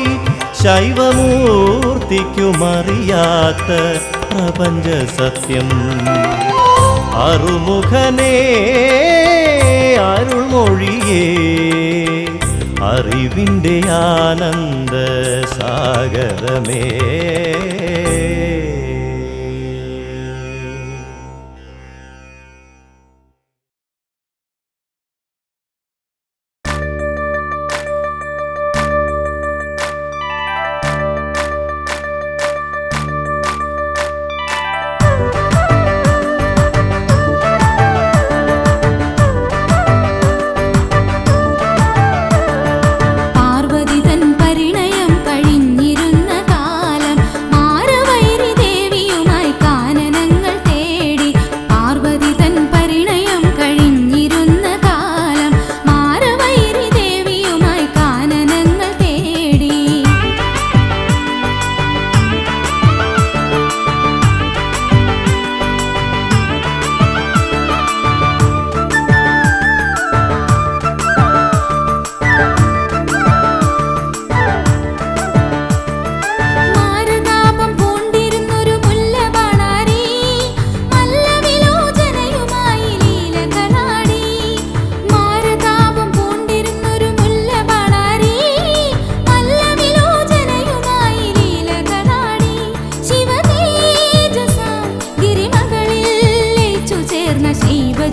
ശൈവമൂർത്തിക്കുമറിയാത്ത പ്രപഞ്ച സത്യം. അറുമുഖനേ അരുൾമൊഴിയേ അറിവിൻ്റെ ആനന്ദ സാഗരമേ.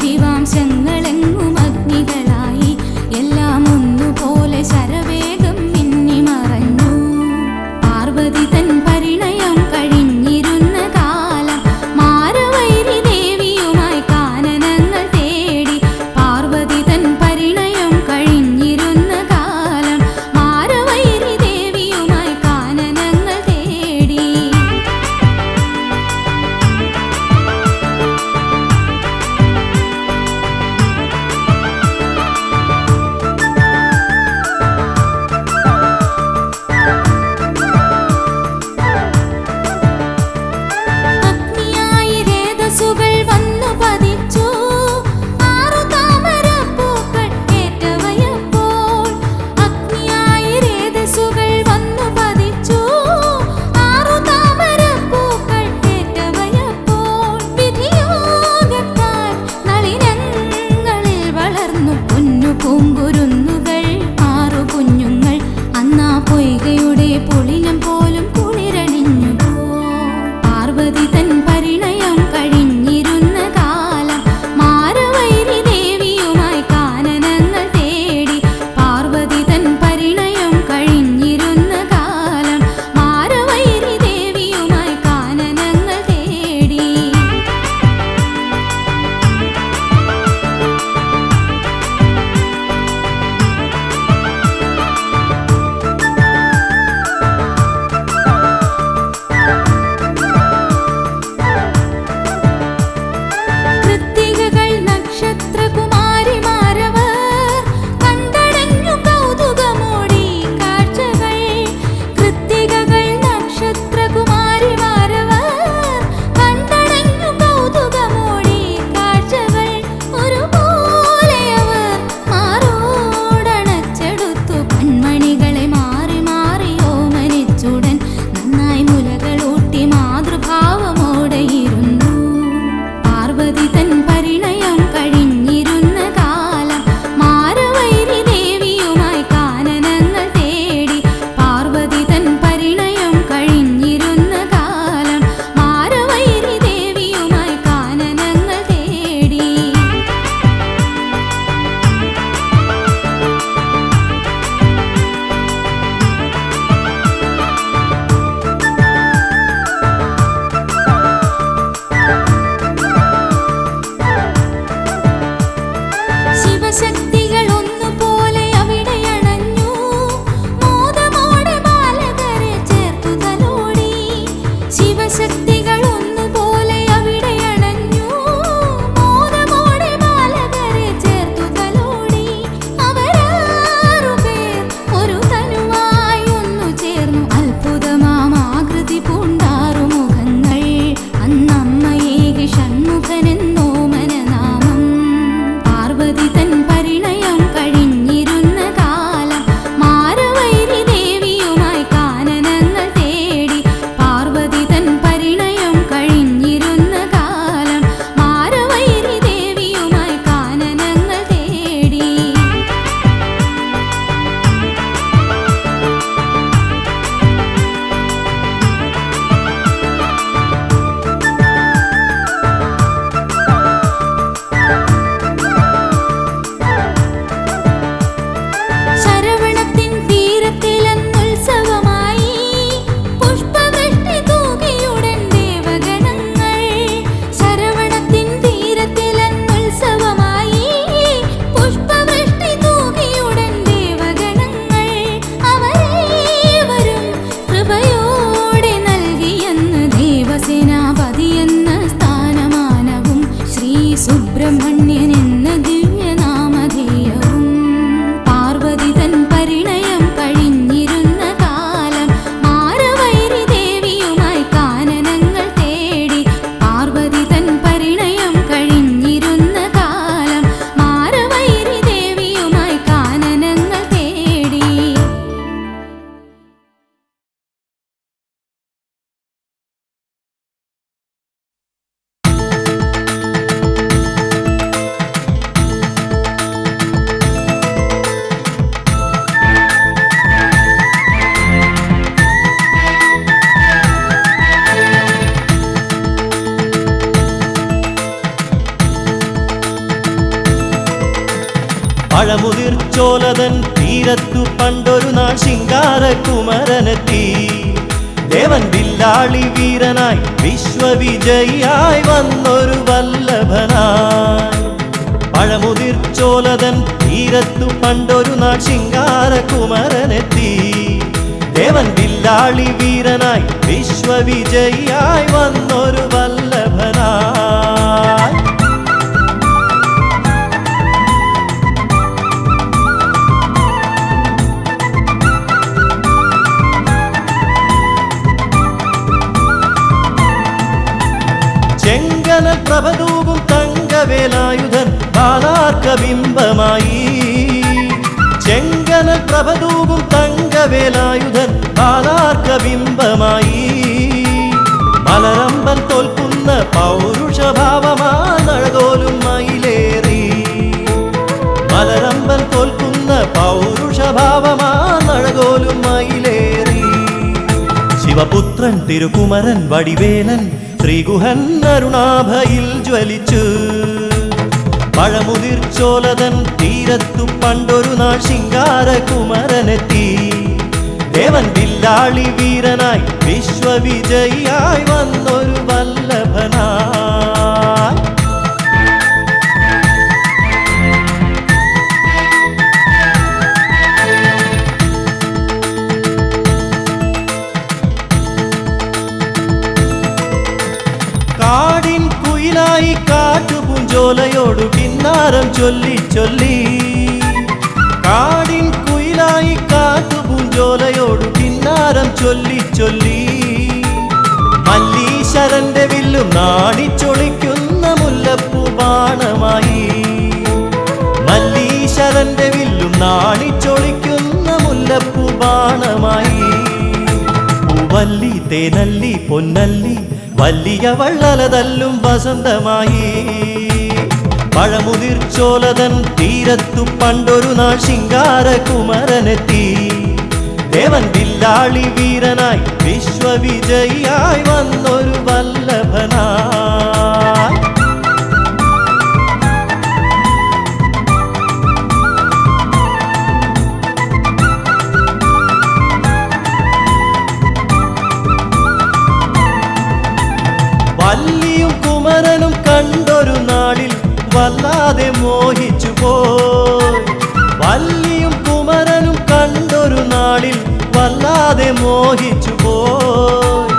ജീവാംശങ്ങളെങ്ങും അഗ്നികളായി എല്ലാം ഒന്നുപോലെ ശരവേഗം മിന്നി മറഞ്ഞു. പാർവതി തൻ പരിണയം കഴിഞ്ഞിരുന്ന കാലം മാരവൈരി ദേവിയുമായി കാനനങ്ങൾ തേടി. പാർവതി തൻ പരിണയം കഴിഞ്ഞിരുന്ന കാലം മാരവൈരി ദേവിയുമായി കാനനങ്ങൾ തേടി. പഴമുതിർച്ചോലതൻ തീരത്തു പണ്ടൊരു നാൾ ശിങ്കാരകുമരനെത്തി. ദേവൻ വില്ലാളി വീരനായി വിശ്വവിജയിയായി വന്നൊരു വല്ലഭനായി. പഴമുതിർച്ചോലതൻ തീരത്തു പണ്ടൊരു നാൾ ശിങ്കാരകുമരനെത്തി. ദേവൻ വില്ലാളി വീരനായി വിശ്വവിജയിയായി വന്നൊരു വല്ലഭനായി. ചെങ്കനൽ പ്രഭതൂകും തങ്കവേലായുധൻ ബാലാർക്കബിംബമായി. ചെങ്കനൽ പ്രഭതൂകും തങ്കവേലായുധൻ ബാലാർക്കബിംബമായി. മലരമ്പൻ തോൽക്കുന്ന പൗരുഷഭാവമാനഴകോലും മയിലേറി. മലരമ്പൻ തോൽക്കുന്ന പൗരുഷഭാവമാനഴകോലും മയിലേറി. ശിവപുത്രൻ തിരുകുമരൻ വടിവേലൻ ശ്രീഗുഹൻ അരുണാഭയിൽ ജ്വലിച്ചു. പഴമുതിർച്ചോലതൻ തീരത്തു പണ്ടൊരു നാൾ ശിങ്കാരകുമരനെത്തി. ദേവൻ വില്ലാളി വീരനായി വിശ്വവിജയിയായി വന്നൊരു വല്ലഭനായി. കാടിൻ കുയിലായി കാട്ടുപൂഞ്ചോലയോടു കിന്നാരം ചൊല്ലി ചൊല്ലി. കാടിൻ കുയിലായി കാട്ടുപൂഞ്ചോലയോടു കിന്നാരം ചൊല്ലി ചൊല്ലി. മല്ലീശ്വരന്റെ വില്ലും നാണിച്ചൊളിക്കുന്ന മുല്ലപ്പൂ ബാണമായി. മല്ലീശ്വരന്റെ വില്ലും നാണിച്ചൊളിക്കുന്ന മുല്ലപ്പൂ ബാണമായി. പൂവല്ലി തേനല്ലി പൊന്നല്ലി വലിയ വള്ളലതല്ലും വസന്തമായി. പഴമുതിർച്ചോലതൻ തീരത്തു പണ്ടൊരു നാൾ ശിങ്കാരകുമരനെത്തി. ദേവൻ വില്ലാളി വീരനായി വിശ്വവിജയിയായി വന്നൊരു വല്ലഭനായി. വല്ലിയും കുമരനും കണ്ടൊരു നാളിൽ വല്ലാതെ മോഹിച്ചു പോയി. വല്ലിയും കുമരനും കണ്ടൊരു നാളിൽ വല്ലാതെ മോഹിച്ചു പോയി.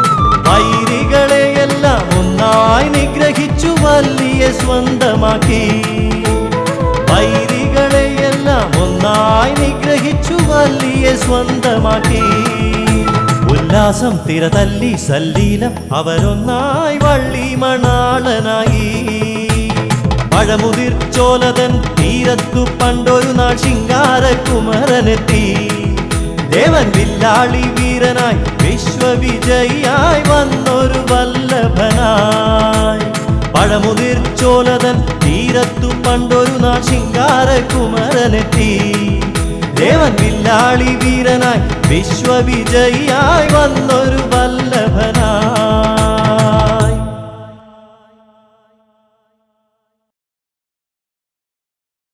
വൈരികളെയെല്ലാം ഒന്നായി നിഗ്രഹിച്ചു വല്ലിയെ സ്വന്തമാക്കി. വൈരികളെയെല്ലാം ഒന്നായി നിഗ്രഹിച്ചു വല്ലിയെ സ്വന്തമാക്കി. ഉല്ലാസം തിരതല്ലി സല്ലീലം അവരൊന്നായി വള്ളി മണാളനായി. പഴമുതിർച്ചോലതൻ തീരത്തു പണ്ടൊരു നാൾ ശിങ്കാരകുമരനെത്തി. ദേവൻ വില്ലാളി വീരനായി വിശ്വവിജയിയായി വന്നൊരു വല്ലഭനായി. പഴമുതിർച്ചോലതൻ തീരത്തു പണ്ടൊരു നാൾ ശിങ്കാരകുമരനെത്തി. ദേവൻ വില്ലാളി വീരനായി വിശ്വവിജയിയായി വന്നു